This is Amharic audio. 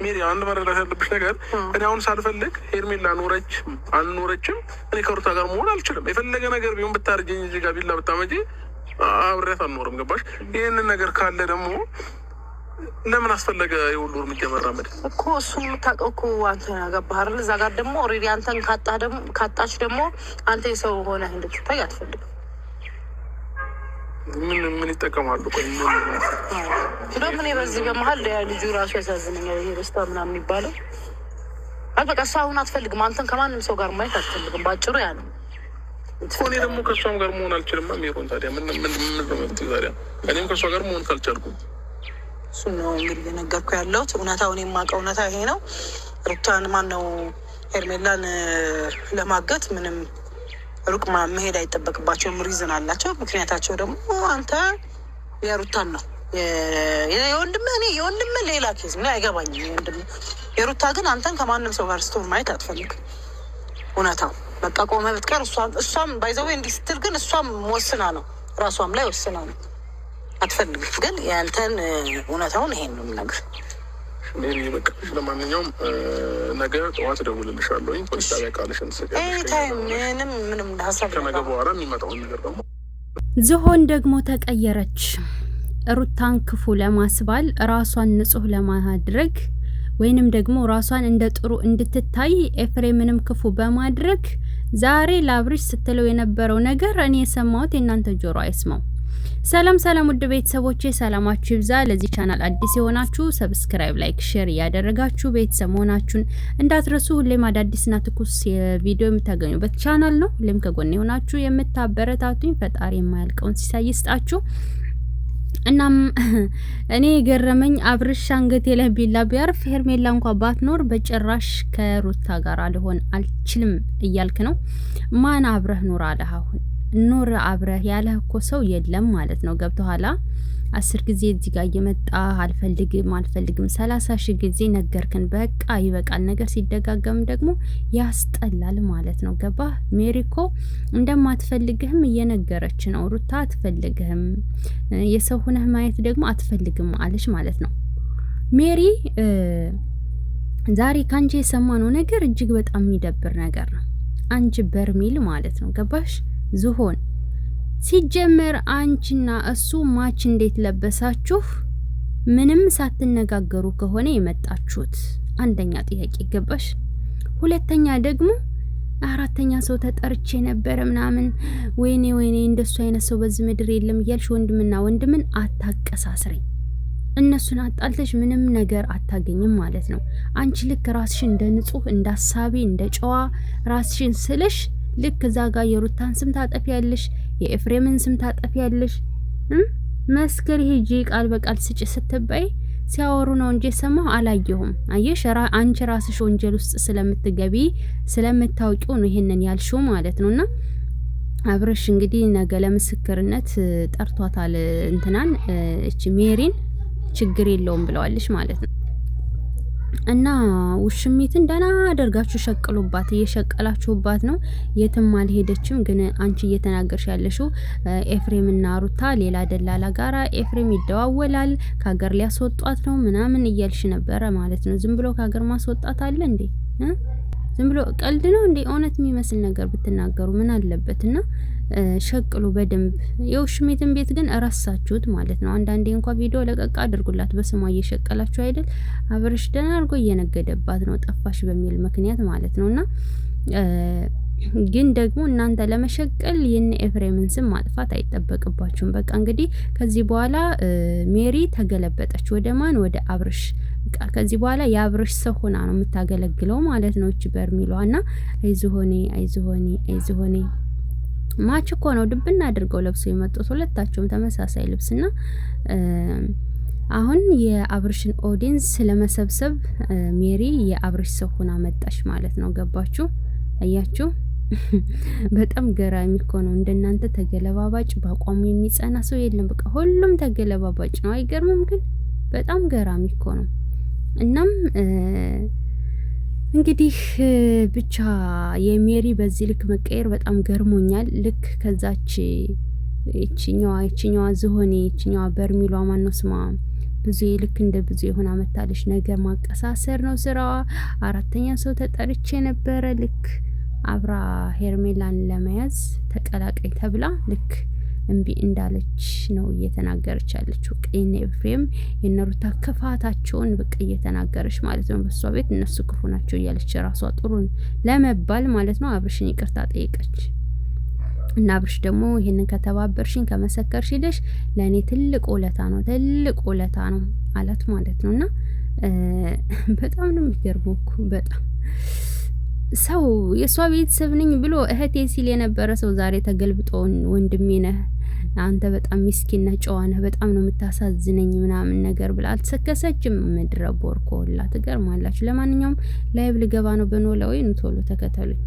ሜሪ አንድ መረዳት ያለብሽ ነገር እኔ አሁን ሳልፈልግ ሄርሜላ ኖረችም አልኖረችም እኔ ከሩታ ጋር መሆን አልችልም። የፈለገ ነገር ቢሆን ብታርጀኝ እዚህ ጋር ቢላ ብታመጪ አብሬያት አልኖርም። ገባሽ? ይህንን ነገር ካለ ደግሞ ለምን አስፈለገ የሁሉ እርምጃ መራመድ እኮ? እሱን የምታውቀው እኮ አንተ ገባህ አይደል? እዛ ጋር ደግሞ ኦልሬዲ አንተን ካጣች ደግሞ አንተ የሰው ሆነህ እንድትታይ አትፈልግም። ምን ይጠቀማሉ? ቆይ ምን በዚህ በመሀል ልጁ ራሱ ያሳዝነኛል። ይሄ ደስታ ምናምን የሚባለው በቃ እሷ አሁን አትፈልግም። አንተን ከማንም ሰው ጋር ማየት አትፈልግም። ባጭሩ ያ ነው። እኔ ደግሞ ከእሷም ጋር መሆን አልችልም። ሜሮን ታዲያ ምን ታዲያ እኔም ከእሷ ጋር መሆን ካልቻልኩ እሱን ነው እንግዲህ የነገርኩህ ያለሁት። እውነታውን የማውቀው እውነታ ይሄ ነው። ሩታን ማነው ሄርሜላን ለማገት ምንም ሩቅ መሄድ አይጠበቅባቸውም። ሪዝን አላቸው። ምክንያታቸው ደግሞ አንተ የሩታን ነው የወንድምህ ሌላ ኬዝ ምን አይገባኝም። የወንድምህ የሩታ ግን አንተን ከማንም ሰው ጋር ስትሆን ማየት አትፈልግም። እውነታው በቃ ቆመ ብትቀር እሷም ባይዘዌ እንዲህ ስትል ግን እሷም ወስና ነው ራሷም ላይ ወስና ነው አትፈልግም። ግን ያንተን እውነታውን ይሄን ነው የምነግርህ። በቃ ለማንኛውም ነገ ጠዋት እደውልልሻለሁ። ፖሊስ ጣቢያ ቃልሽን ምንም ሀሳብ ከነገ በኋላ የሚመጣውን ነገር ደግሞ ዝሆን ደግሞ ተቀየረች። ሩታን ክፉ ለማስባል ራሷን ንጹህ ለማድረግ ወይንም ደግሞ ራሷን እንደ ጥሩ እንድትታይ ኤፍሬምንም ክፉ በማድረግ ዛሬ ለአብርሽ ስትለው የነበረው ነገር እኔ የሰማሁት የእናንተ ጆሮ አይስማው። ሰላም ውድ ቤተሰቦቼ ሰላማችሁ ይብዛ። ለዚህ ቻናል አዲስ የሆናችሁ ሰብስክራይብ፣ ላይክ፣ ሼር እያደረጋችሁ ቤተሰብ መሆናችሁን እንዳትረሱ። ሁሌም አዳዲስና ትኩስ ቪዲዮ የምታገኙበት ቻናል ነው። ሁሌም ከጎን የሆናችሁ የምታበረታቱኝ ፈጣሪ የማያልቀውን ሲሳይ ይስጣችሁ። እናም እኔ የገረመኝ አብርሽ አንገቴ ላይ ቢላ ቢያርፍ ሄርሜላ እንኳን ባትኖር በጭራሽ ከሩታ ጋር አልሆን አልችልም እያልክ ነው። ማን አብረህ ኑር አለህ? አሁን ኑር አብረህ ያለህ እኮ ሰው የለም ማለት ነው። ገብቶሃል? 10 ጊዜ እዚህ ጋር እየመጣ አልፈልግም 30 ሺህ ጊዜ ነገርክን። በቃ ይበቃል። ነገር ሲደጋገም ደግሞ ያስጠላል ማለት ነው። ገባህ? ሜሪኮ እንደማትፈልግህም እየነገረች ነው። ሩታ አትፈልግህም፣ የሰው ሆነህ ማየት ደግሞ አትፈልግም አለች ማለት ነው። ሜሪ ዛሬ ካንቺ የሰማነው ነገር እጅግ በጣም የሚደብር ነገር ነው። አንቺ በርሚል ማለት ነው። ገባሽ? ዝሆን ሲጀመር አንቺና እሱ ማች እንዴት ለበሳችሁ? ምንም ሳትነጋገሩ ከሆነ የመጣችሁት አንደኛ ጥያቄ ገባሽ? ሁለተኛ ደግሞ አራተኛ ሰው ተጠርቼ ነበረ ምናምን ወይኔ እንደሱ አይነት ሰው በዚህ ምድር የለም እያልሽ ወንድምና ወንድምን አታቀሳስሪ። እነሱን አጣልተሽ ምንም ነገር አታገኝም ማለት ነው። አንቺ ልክ ራስሽን እንደ ንጹህ እንደ አሳቢ እንደ ጨዋ ራስሽን ስለሽ ልክ እዛ ጋር የሩታን ስም ታጠፊያለሽ፣ የኤፍሬምን ስም ታጠፊያለሽ። መስከር ሂጂ ቃል በቃል ስጭ ስትባይ ሲያወሩ ነው እንጂ ሰማሁ አላየሁም። አየሽ አንቺ ራስሽ ወንጀል ውስጥ ስለምትገቢ ስለምታውቂው ነው ይሄንን ያልሽው ማለት ነውና አብርሽ እንግዲህ ነገ ለምስክርነት ጠርቷታል እንትናን እቺ ሜሪን ችግር የለውም ብለዋልሽ ማለት ነው። እና ውሽሚትን ደህና አደርጋችሁ ሸቅሉባት፣ እየሸቀላችሁባት ነው። የትም አልሄደችም። ግን አንቺ እየተናገርሽ ያለሽው ኤፍሬምና ሩታ ሌላ ደላላ ጋራ ኤፍሬም ይደዋወላል ከሀገር ሊያስወጧት ነው ምናምን እያልሽ ነበረ ማለት ነው። ዝም ብሎ ከሀገር ማስወጣት አለ እንዴ? ዝም ብሎ ቀልድ ነው እንዴ? እውነት የሚመስል ነገር ብትናገሩ ምን አለበትና ሸቅሉ በደንብ። የውሽሚትን ቤት ግን እረሳችሁት ማለት ነው። አንዳንዴ እንኳን ቪዲዮ ለቀቅ አድርጉላት። በስሟ እየሸቀላችሁ አይደል? አብርሽ ደህና አድርጎ እየነገደባት ነው ጠፋሽ በሚል ምክንያት ማለት ነውና ግን ደግሞ እናንተ ለመሸቀል የነ ኤፍሬምን ስም ማጥፋት አይጠበቅባችሁም። በቃ እንግዲህ ከዚህ በኋላ ሜሪ ተገለበጠች ወደ ማን? ወደ አብርሽ። በቃ ከዚህ በኋላ የአብርሽ ሰው ሆና ነው የምታገለግለው ማለት ነው። እቺ በርሚሏና አይዞሆኔ ማች እኮ ነው ድብና አድርገው ለብሰው የመጡት ሁለታቸውም ተመሳሳይ ልብስና አሁን የአብርሽን ኦዲየንስ ለመሰብሰብ ሜሪ የአብርሽ ሰው ሆና መጣሽ ማለት ነው። ገባችሁ? አያችሁ? በጣም ገራሚ እኮ ነው። እንደናንተ ተገለባባጭ በአቋሙ የሚጸና ሰው የለም። በቃ ሁሉም ተገለባባጭ ነው። አይገርምም? ግን በጣም ገራሚ እኮ ነው። እናም እንግዲህ ብቻ የሜሪ በዚህ ልክ መቀየር በጣም ገርሞኛል። ልክ ከዛች እቺኛዋ ዝሆኔ እቺኛዋ በርሚሏ ማነው ስማ ብዙ ልክ እንደ ብዙ የሆነ አመታለች። ነገ ማቀሳሰር ነው ስራዋ። አራተኛ ሰው ተጠርቼ ነበረ ልክ አብራ ሄርሜላን ለመያዝ ተቀላቀይ ተብላ ልክ እምቢ እንዳለች ነው እየተናገረች ያለችው። የነ ኤፍሬም የነ ሩታ ክፋታቸውን በቃ እየተናገረች ማለት ነው። በሷ ቤት እነሱ ክፉ ናቸው እያለች ራሷ ጥሩ ለመባል ማለት ነው አብርሽን ይቅርታ ጠየቀች። እና አብርሽ ደግሞ ይሄንን ከተባበርሽኝ ከመሰከርሽ ሄደሽ ለእኔ ትልቅ ውለታ ነው አላት ማለት ነው። እና በጣም ነው የሚገርመው እኮ በጣም ሰው የሷ ቤተሰብ ነኝ ብሎ እህቴ ሲል የነበረ ሰው ዛሬ ተገልብጦን ወንድሜ ነህ አንተ በጣም ምስኪን ነህ፣ ጨዋ ነህ፣ በጣም ነው የምታሳዝነኝ ምናምን ነገር ብላ አልተሰከሰችም። ምድረ ቦርኮላ ትገርማላችሁ። ለማንኛውም ላይቭ ልገባ ነው በኖላዊ ቶሎ ተከተሉኝ።